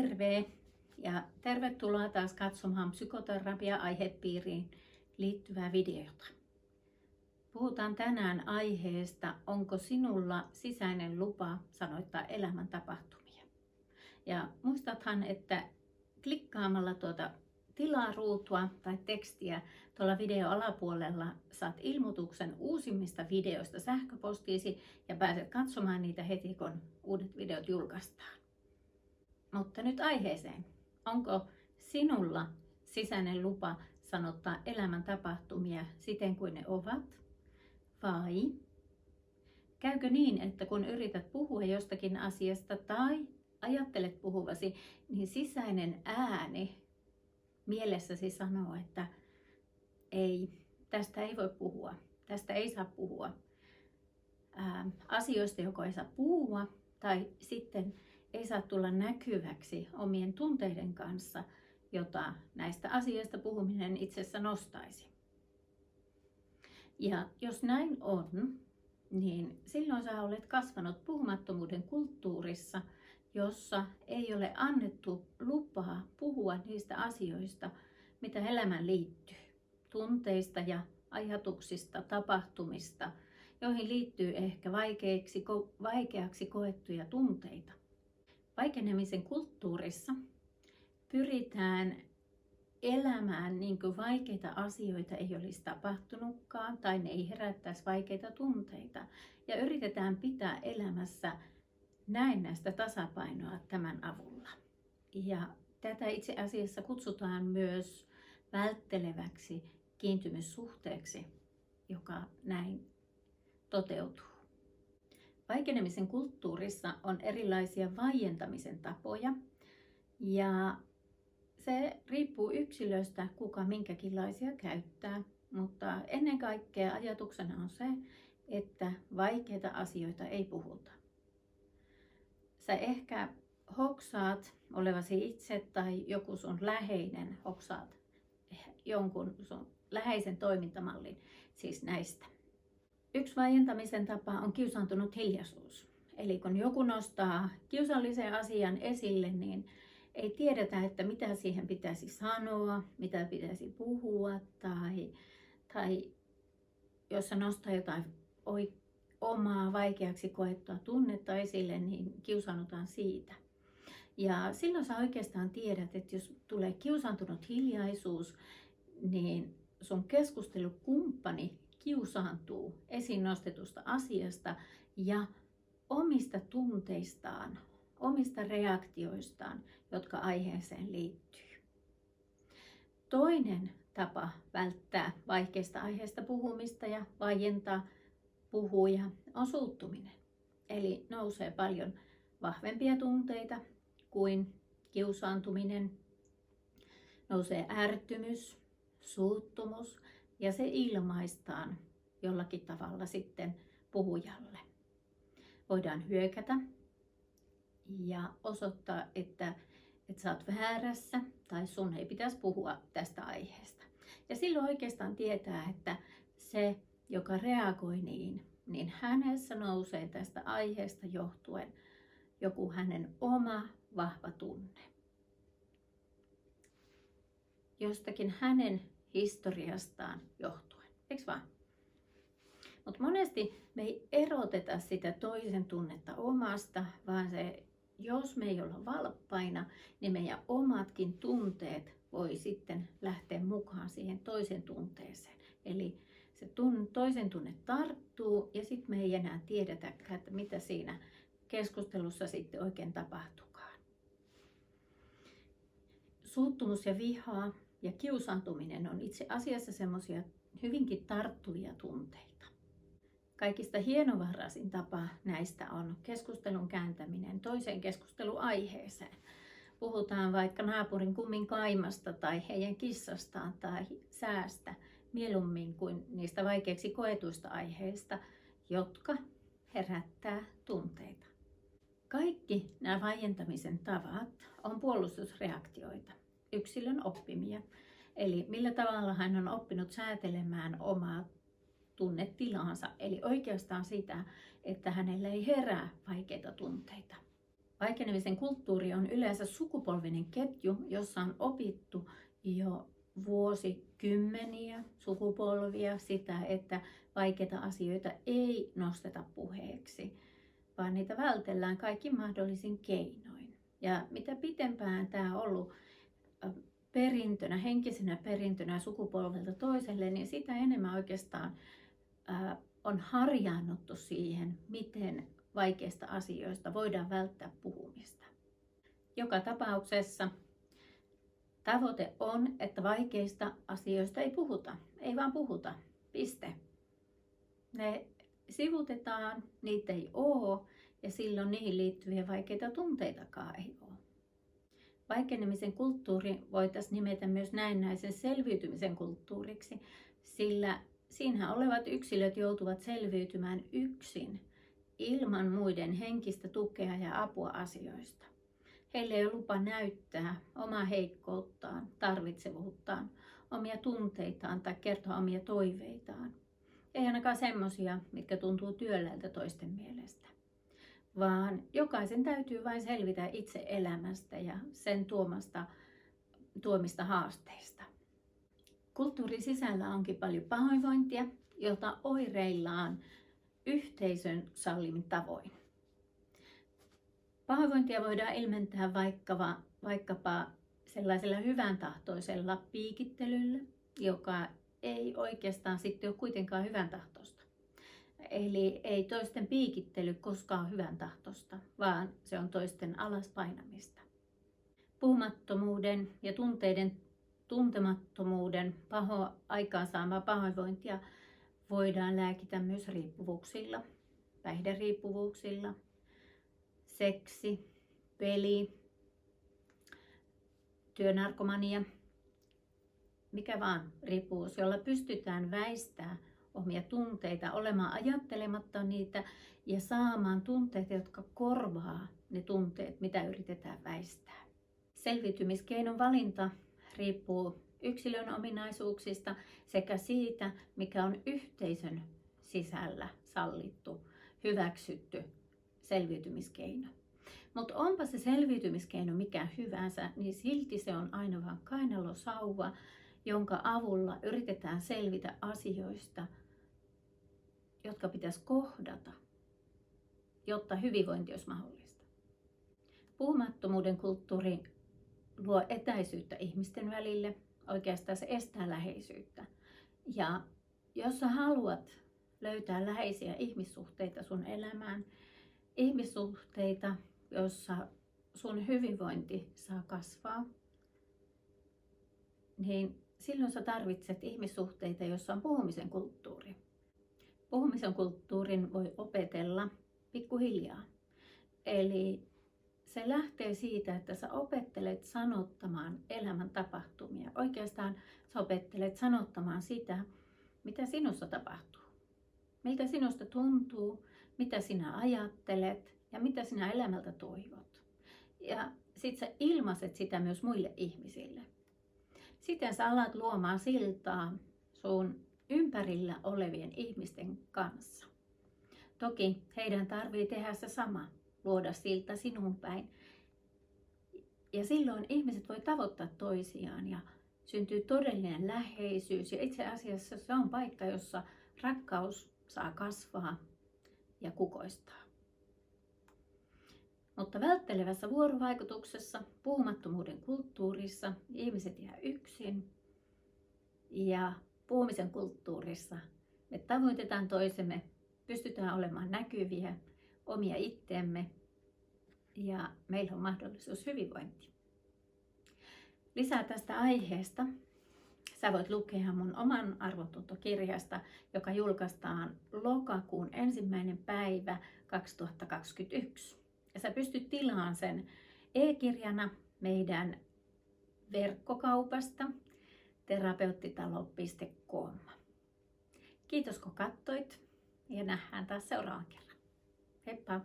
Terve ja tervetuloa taas katsomaan psykoterapia-aihepiiriin liittyvää videota. Puhutaan tänään aiheesta, onko sinulla sisäinen lupa sanoittaa elämän tapahtumia. Ja muistathan, että klikkaamalla tuota tilaruutua tai tekstiä tuolla video alapuolella saat ilmoituksen uusimmista videoista sähköpostiisi ja pääset katsomaan niitä heti, kun uudet videot julkaistaan. Mutta nyt aiheeseen. Onko sinulla sisäinen lupa sanottaa elämän tapahtumia siten kuin ne ovat? Vai käykö niin, että kun yrität puhua jostakin asiasta tai ajattelet puhuvasi, niin sisäinen ääni mielessäsi sanoo, että ei, tästä ei voi puhua, tästä ei saa puhua. Asioista joko ei saa puhua tai sitten ei saa tulla näkyväksi omien tunteiden kanssa, jota näistä asioista puhuminen itsessä nostaisi. Ja jos näin on, niin silloin sä olet kasvanut puhumattomuuden kulttuurissa, jossa ei ole annettu lupaa puhua niistä asioista, mitä elämään liittyy. Tunteista ja ajatuksista, tapahtumista, joihin liittyy ehkä vaikeaksi koettuja tunteita. Vaikenemisen kulttuurissa pyritään elämään niin kuin vaikeita asioita ei olisi tapahtunutkaan tai ne ei herättäisi vaikeita tunteita. Ja yritetään pitää elämässä näennäistä tasapainoa tämän avulla. Ja tätä itse asiassa kutsutaan myös vältteleväksi kiintymyssuhteeksi, joka näin toteutuu. Vaikenemisen kulttuurissa on erilaisia vaientamisen tapoja ja se riippuu yksilöstä, kuka minkäkinlaisia käyttää, mutta ennen kaikkea ajatuksena on se, että vaikeita asioita ei puhuta. Sä ehkä hoksaat olevasi itse tai joku sun läheinen, hoksaat jonkun sun läheisen toimintamallin, siis näistä. Yksi vaientamisen tapa on kiusaantunut hiljaisuus. Eli kun joku nostaa kiusallisen asian esille, niin ei tiedetä, että mitä siihen pitäisi sanoa, mitä pitäisi puhua, tai jos se nostaa jotain omaa vaikeaksi koettua tunnetta esille, niin kiusaannutaan siitä. Ja silloin sä oikeastaan tiedät, että jos tulee kiusaantunut hiljaisuus, niin sun keskustelukumppani kiusaantuu esiin nostetusta asiasta ja omista tunteistaan, omista reaktioistaan, jotka aiheeseen liittyy. Toinen tapa välttää vaikeista aiheista puhumista ja vaientaa puhuja on suuttuminen. Eli nousee paljon vahvempia tunteita kuin kiusaantuminen. Nousee ärtymys, suuttumus ja se ilmaistaan jollakin tavalla sitten puhujalle. Voidaan hyökätä ja osoittaa, että sä oot väärässä tai sun ei pitäisi puhua tästä aiheesta. Ja silloin oikeastaan tietää, että se, joka reagoi niin hänessä nousee tästä aiheesta johtuen joku hänen oma vahva tunne. Jostakin hänen historiastaan johtuen. Eikö vaan? Mutta monesti me ei eroteta sitä toisen tunnetta omasta, vaan jos me ei olla valppaina, niin meidän omatkin tunteet voi sitten lähteä mukaan siihen toisen tunteeseen. Eli se toisen tunne tarttuu ja sitten me ei enää tiedetäkään, että mitä siinä keskustelussa sitten oikein tapahtukaan. Suuttumus ja viha ja kiusaantuminen on itse asiassa semmoisia hyvinkin tarttuvia tunteita. Kaikista hienovaraisin tapa näistä on keskustelun kääntäminen toiseen keskusteluaiheeseen. Puhutaan vaikka naapurin kummin kaimasta tai heidän kissastaan tai säästä mieluummin kuin niistä vaikeaksi koetuista aiheista, jotka herättää tunteita. Kaikki nämä vaientamisen tavat on puolustusreaktioita, yksilön oppimia. Eli millä tavalla hän on oppinut säätelemään omaa tunnetilaansa, eli oikeastaan sitä, että hänellä ei herää vaikeita tunteita. Vaikenemisen kulttuuri on yleensä sukupolvinen ketju, jossa on opittu jo vuosikymmeniä, sukupolvia sitä, että vaikeita asioita ei nosteta puheeksi, vaan niitä vältellään kaikin mahdollisin keinoin. Ja mitä pitempään tämä on ollut perintönä, henkisenä perintönä sukupolvelta toiselle, niin sitä enemmän oikeastaan on harjaannuttu siihen, miten vaikeista asioista voidaan välttää puhumista. Joka tapauksessa tavoite on, että vaikeista asioista ei puhuta. Ei vaan puhuta. Piste. Ne sivutetaan, niitä ei ole ja silloin niihin liittyviä vaikeita tunteitakaan ei ole. Vaikenemisen kulttuuri voitaisiin nimetä myös näennäisen selviytymisen kulttuuriksi, sillä siinä olevat yksilöt joutuvat selviytymään yksin ilman muiden henkistä tukea ja apua asioista. Heille ei ole lupa näyttää omaa heikkouttaan, tarvitsevuuttaan, omia tunteitaan tai kertoa omia toiveitaan. Ei ainakaan semmoisia, mitkä tuntuu työläältä toisten mielestä, vaan jokaisen täytyy vain selvitä itse elämästä ja sen tuomista haasteista. Kulttuurin sisällä onkin paljon pahoinvointia, jota oireillaan yhteisön sallimin tavoin. Pahoinvointia voidaan ilmentää vaikkapa sellaisella hyvän tahtoisella piikittelyllä, joka ei oikeastaan sitten ole kuitenkaan hyvän tahtoista. Eli ei toisten piikittely koskaan hyvän tahtoista, vaan se on toisten alaspainamista. Puhumattomuuden ja tuntemattomuuden aikaansaamaa pahoinvointia voidaan lääkitä myös riippuvuuksilla, päihderiippuvuuksilla, seksi, peli, työnarkomania, mikä vaan riippuvuus, jolla pystytään väistämään omia tunteita, olemaan ajattelematta niitä ja saamaan tunteita, jotka korvaa ne tunteet, mitä yritetään väistää. Selviytymiskeinon valinta riippuu yksilön ominaisuuksista sekä siitä, mikä on yhteisön sisällä sallittu, hyväksytty selviytymiskeino. Mutta onpa se selviytymiskeino mikä hyvänsä, niin silti se on aina vain kainalosauva, jonka avulla yritetään selvitä asioista, jotka pitäisi kohdata, jotta hyvinvointi olisi mahdollista. Puhumattomuuden kulttuuri luo etäisyyttä ihmisten välille, oikeastaan se estää läheisyyttä. Ja jos sä haluat löytää läheisiä ihmissuhteita sun elämään, ihmissuhteita, jossa sun hyvinvointi saa kasvaa, niin silloin sä tarvitset ihmissuhteita, jossa on puhumisen kulttuuri. Puhumisen kulttuurin voi opetella pikkuhiljaa. Eli se lähtee siitä, että sä opettelet sanottamaan elämän tapahtumia. Oikeastaan sä opettelet sanottamaan sitä, mitä sinussa tapahtuu. Miltä sinusta tuntuu, mitä sinä ajattelet ja mitä sinä elämältä toivot. Ja sit sä ilmaiset sitä myös muille ihmisille. Siten sä alat luomaan siltaa sun ympärillä olevien ihmisten kanssa. Toki heidän tarvii tehdä se sama, luoda silta sinun päin. Ja silloin ihmiset voi tavoittaa toisiaan ja syntyy todellinen läheisyys. Ja itse asiassa se on paikka, jossa rakkaus saa kasvaa ja kukoistaa. Mutta välttelevässä vuorovaikutuksessa, puhumattomuuden kulttuurissa ihmiset jää yksin ja puhumisen kulttuurissa me tavoitetaan toisemme, pystytään olemaan näkyviä, omia itteemme ja meillä on mahdollisuus hyvinvointiin. Lisää tästä aiheesta sä voit lukea mun oman arvotuntokirjasta, joka julkaistaan lokakuun 1. päivä 2021. Ja sä pystyt tilaamaan sen e-kirjana meidän verkkokaupasta terapeuttitalo.com. Kiitos kun katsoit ja nähdään taas seuraavan kerran. Heippa!